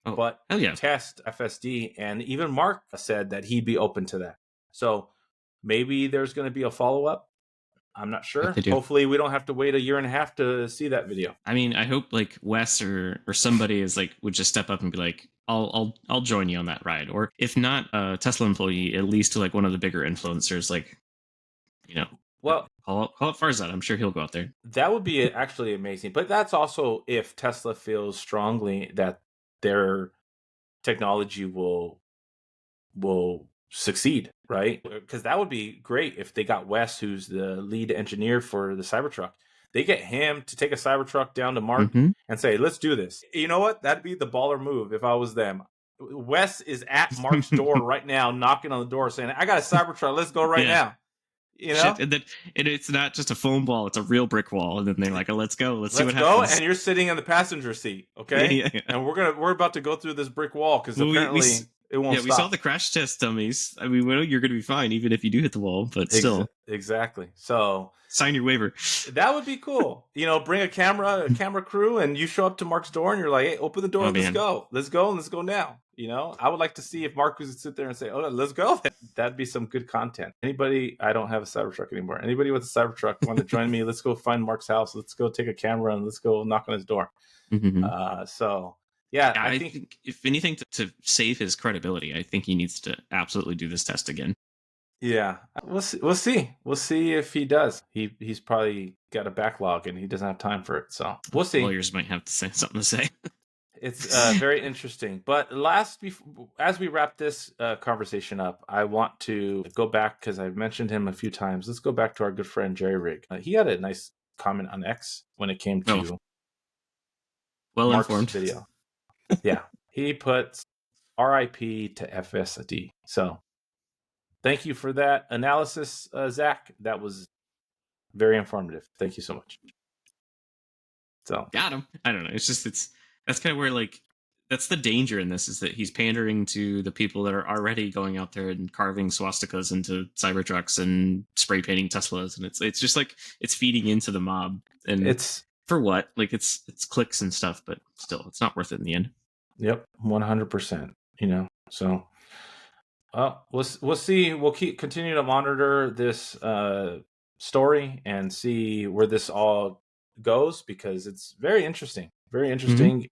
but test FSD, and even Mark said that he'd be open to that. So maybe there's going to be a follow-up. I'm not sure. Hopefully we don't have to wait a year and a half to see that video. I mean, I hope like Wes or somebody is like would just step up and be like, I'll join you on that ride. Or if not a Tesla employee, at least to like one of the bigger influencers, like, well, call up Farzad. I'm sure he'll go out there. That would be actually amazing. But that's also if Tesla feels strongly that their technology will succeed, right? Because that would be great if they got Wes, who's the lead engineer for the Cybertruck. They get him to take a Cybertruck down to Mark and say, let's do this. You know what? That'd be the baller move if I was them. Wes is at Mark's door right now, knocking on the door saying, I got a Cybertruck. Let's go right now. Shit, and it's not just a foam wall, it's a real brick wall. And then they're like, oh, let's go. Let's see what happens. And you're sitting in the passenger seat. Okay. Yeah. And we're about to go through this brick wall because apparently it won't stop. We saw the crash test dummies. I mean, well, you're going to be fine even if you do hit the wall, but still. Exactly. So sign your waiver. That would be cool. Bring a camera crew, and you show up to Mark's door and you're like, hey, open the door. Let's go. Let's go now. I would like to see if Mark would sit there and say, oh, let's go. That'd be some good content. Anybody, I don't have a Cybertruck anymore. Anybody with a Cybertruck want to join me? Let's go find Mark's house. Let's go take a camera and let's go knock on his door. So yeah, I think if anything to save his credibility, I think he needs to absolutely do this test again. Yeah, we'll see if he does. He's probably got a backlog and he doesn't have time for it. So we'll see. Lawyers might have something to say. It's very interesting. But as we wrap this conversation up, I want to go back because I've mentioned him a few times. Let's go back to our good friend Jerry Rig. He had a nice comment on X when it came to Mark's informed video. Yeah, he puts RIP to FSD. So thank you for that analysis, Zach. That was very informative. Thank you so much. So got him. I don't know. That's kind of where that's the danger in this, is that he's pandering to the people that are already going out there and carving swastikas into Cybertrucks and spray painting Teslas, and it's just like it's feeding into the mob, and it's for what? Like it's clicks and stuff, but still, it's not worth it in the end. Yep, 100%. So we'll see. We'll continue to monitor this story and see where this all goes because it's very interesting. Very interesting.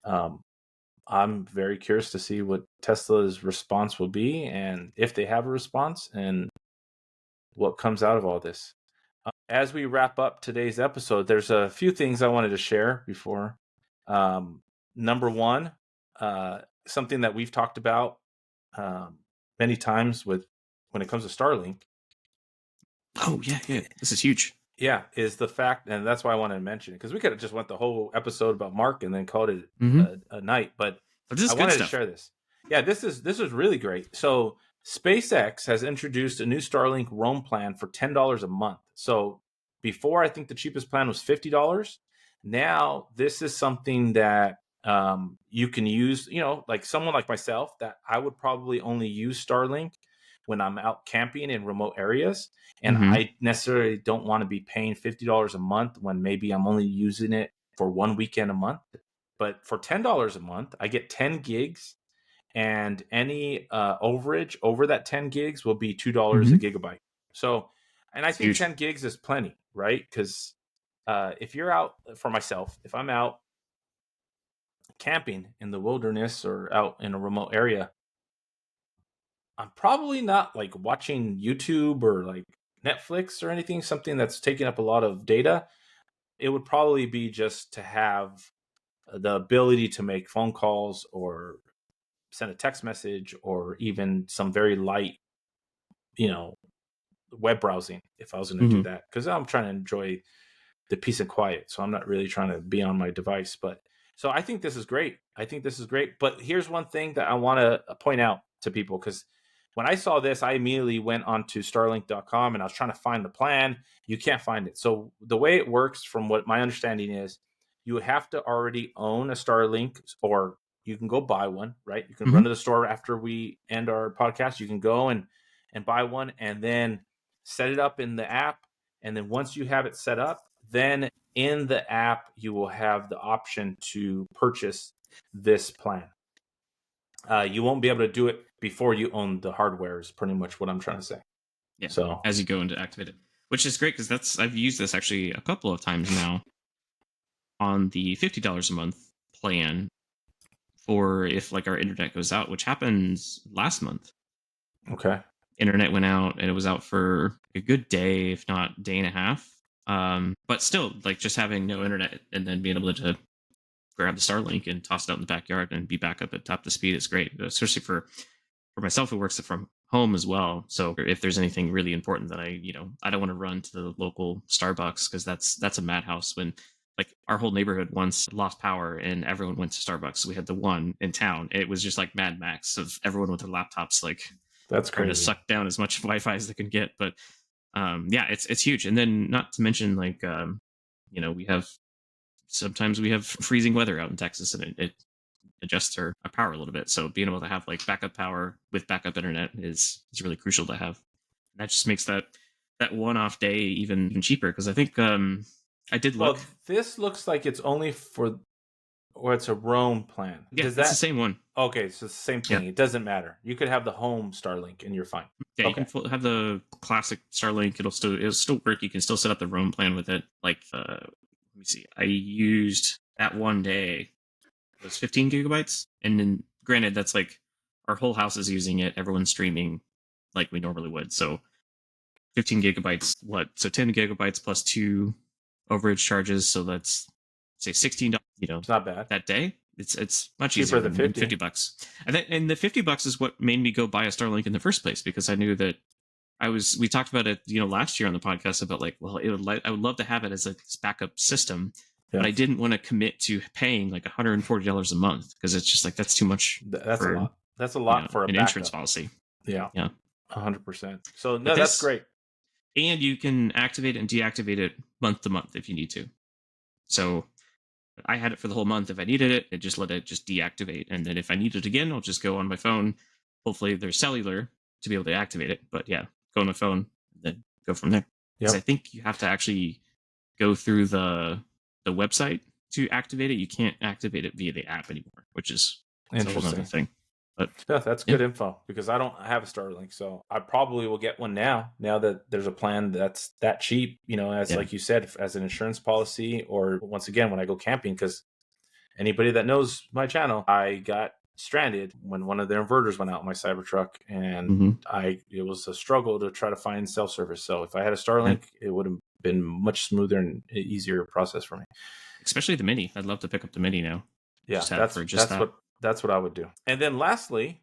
I'm very curious to see what Tesla's response will be and if they have a response and what comes out of all this. As we wrap up today's episode, there's a few things I wanted to share before. Number one, something that we've talked about many times when it comes to Starlink. Oh, yeah. This is huge. Yeah, is the fact, and that's why I wanted to mention it, because we could have just went the whole episode about Mark and then called it a night, but I wanted to share this. Yeah, this is really great. So SpaceX has introduced a new Starlink roam plan for $10 a month. So before, I think the cheapest plan was $50. Now this is something that you can use, like someone like myself, that I would probably only use Starlink when I'm out camping in remote areas. And I necessarily don't want to be paying $50 a month when maybe I'm only using it for one weekend a month. But for $10 a month, I get 10 gigs and any overage over that 10 gigs will be $2 a gigabyte. So And I think huge. 10 gigs is plenty, right? Because if you're out, for myself, if I'm out camping in the wilderness or out in a remote area, I'm probably not like watching YouTube or like Netflix or anything, something that's taking up a lot of data. It would probably be just to have the ability to make phone calls or send a text message or even some very light, web browsing if I was going to do Mhm. that, because I'm trying to enjoy the peace and quiet. So I'm not really trying to be on my device. But so I think this is great. I think this is great. But here's one thing that I want to point out to people, because when I saw this, I immediately went onto Starlink.com and I was trying to find the plan. You can't find it. So the way it works, from what my understanding is, you have to already own a Starlink, or you can go buy one, right? You can run Mhm. to the store after we end our podcast. You can go and buy one and then set it up in the app. And then once you have it set up, then in the app, you will have the option to purchase this plan. You won't be able to do it before you own the hardware, is pretty much what I'm trying to say. Yeah. So As you go into activate it, which is great because I've used this actually a couple of times now on the $50 a month plan for if like our internet goes out, which happens last month. okay. Internet went out and it was out for a good day, if not day and a half. But still, like just having no internet and then being able to grab the Starlink and toss it out in the backyard and be back up at top of speed is great, especially for myself who works from home as well. So if there's anything really important that I don't want to run to the local Starbucks because that's a madhouse. When like our whole neighborhood once lost power and everyone went to Starbucks, so we had the one in town. It was just like Mad Max of everyone with their laptops, like That's trying to crazy. suck down as much Wi-Fi as they can get. But yeah, it's huge. And then not to mention like we have sometimes we have freezing weather out in Texas, and it adjusts our power a little bit. So being able to have like backup power with backup internet is really crucial to have. That just makes that one-off day even cheaper, because I think I did look. Well, this looks like it's only for, or it's a roam plan. Yeah, Does it's the that, same one. okay, so it's the same Yeah. thing. It doesn't matter. You could have the home Starlink and you're fine. Yeah, you Okay. can have the classic Starlink. It'll still work. You can still set up the roam plan with it. Like, let me see. I used that one day. It was 15 gigabytes, and then granted, that's like our whole house is using it. Everyone's streaming like we normally would. So 15 gigabytes. What? So 10 gigabytes plus 2 overage charges. So that's say $16. It's not bad. That day. It's much Cheaper easier than than 50. $50. And the $50 is what made me go buy a Starlink in the first place, because I knew that we talked about it, last year on the podcast about like, well, I would love to have it as a backup system, Yeah. but I didn't want to commit to paying like $140 a month, because it's just like, that's too much. That's for, a lot. That's a lot for a an backup. insurance policy. Yeah. Yeah. 100%. So no, But that's this- great. And you can activate and deactivate it month to month if you need to. So I had it for the whole month. If I needed it, just let it just deactivate. And then if I need it again, I'll just go on my phone. Hopefully there's cellular to be able to activate it. But yeah, go on my phone, then go from there. Because I think you have to actually go through the website to activate it. You can't activate it via the app anymore, which is a whole other thing. But yeah, that's good info, because I don't have a Starlink, so I probably will get one now that there's a plan that's that cheap, as like you said, as an insurance policy, or once again, when I go camping, because anybody that knows my channel, I got stranded when one of their inverters went out in my Cybertruck, and it was a struggle to try to find self-service. So if I had a Starlink, it would have been much smoother and easier process for me. Especially the Mini. I'd love to pick up the Mini now. Yeah, that's what I would do. And then lastly,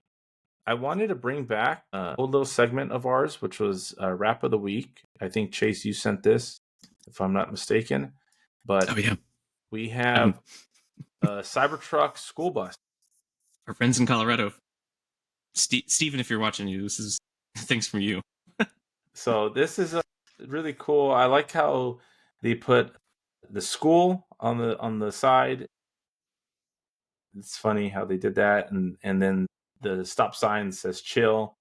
I wanted to bring back a old little segment of ours, which was Rap of the Week. I think, Chase, you sent this, if I'm not mistaken. But we have a Cybertruck school bus. Our friends in Colorado. Steven, if you're watching, this is things from you. So this is really cool. I like how they put the school on the side. It's funny how they did that, and then the stop sign says chill.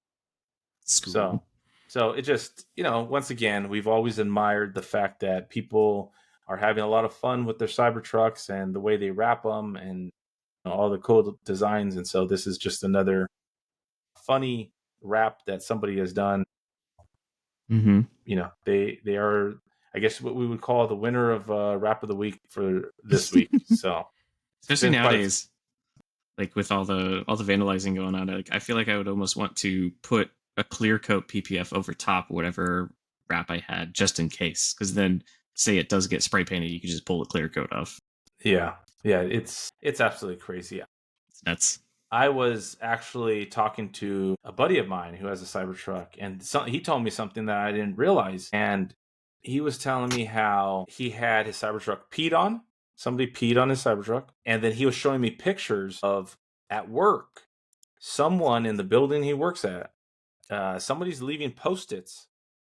School. So it just, once again, we've always admired the fact that people are having a lot of fun with their Cybertrucks and the way they wrap them and all the cool designs. And so this is just another funny wrap that somebody has done. Mm-hmm. You know, they are, I guess, what we would call the winner of Rap of the Week for this week. So Especially nowadays, like with all the vandalizing going on, like I feel like I would almost want to put a clear coat PPF over top whatever wrap I had, just in case. Because then, say it does get spray painted, you can just pull the clear coat off. Yeah, it's absolutely crazy. It's nuts. I was actually talking to a buddy of mine who has a Cybertruck, and he told me something that I didn't realize. And he was telling me how he had his Cybertruck peed on. Somebody peed on his Cybertruck. And then he was showing me pictures of at work, someone in the building he works at, somebody's leaving Post-its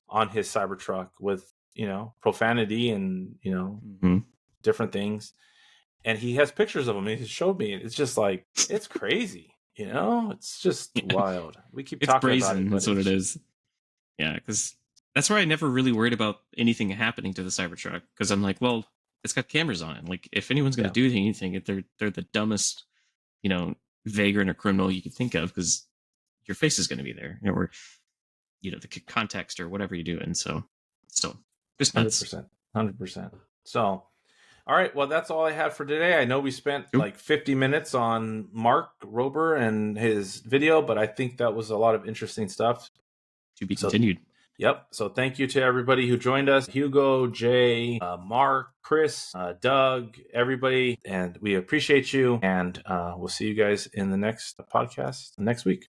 on his Cybertruck with, you know, profanity and, you know, Mm-hmm. different things. And he has pictures of them. He showed me. It's just like, it's crazy. You know, it's just wild. We keep talking brazen, about it. That's what it is. Yeah, because that's why I never really worried about anything happening to the Cybertruck. Because I'm like, well, it's got cameras on it. Like, if anyone's going to do anything, they're the dumbest, you know, vagrant or criminal you could think of, because your face is going to be there, or you know, the context or whatever you do. And so, still, just nuts. 100%. So. All right, well, that's all I had for today. I know we spent like 50 minutes on Mark Rober and his video, but I think that was a lot of interesting stuff. To be continued. Yep. So thank you to everybody who joined us. Hugo, Jay, Mark, Chris, Doug, everybody. And we appreciate you. And we'll see you guys in the next podcast next week.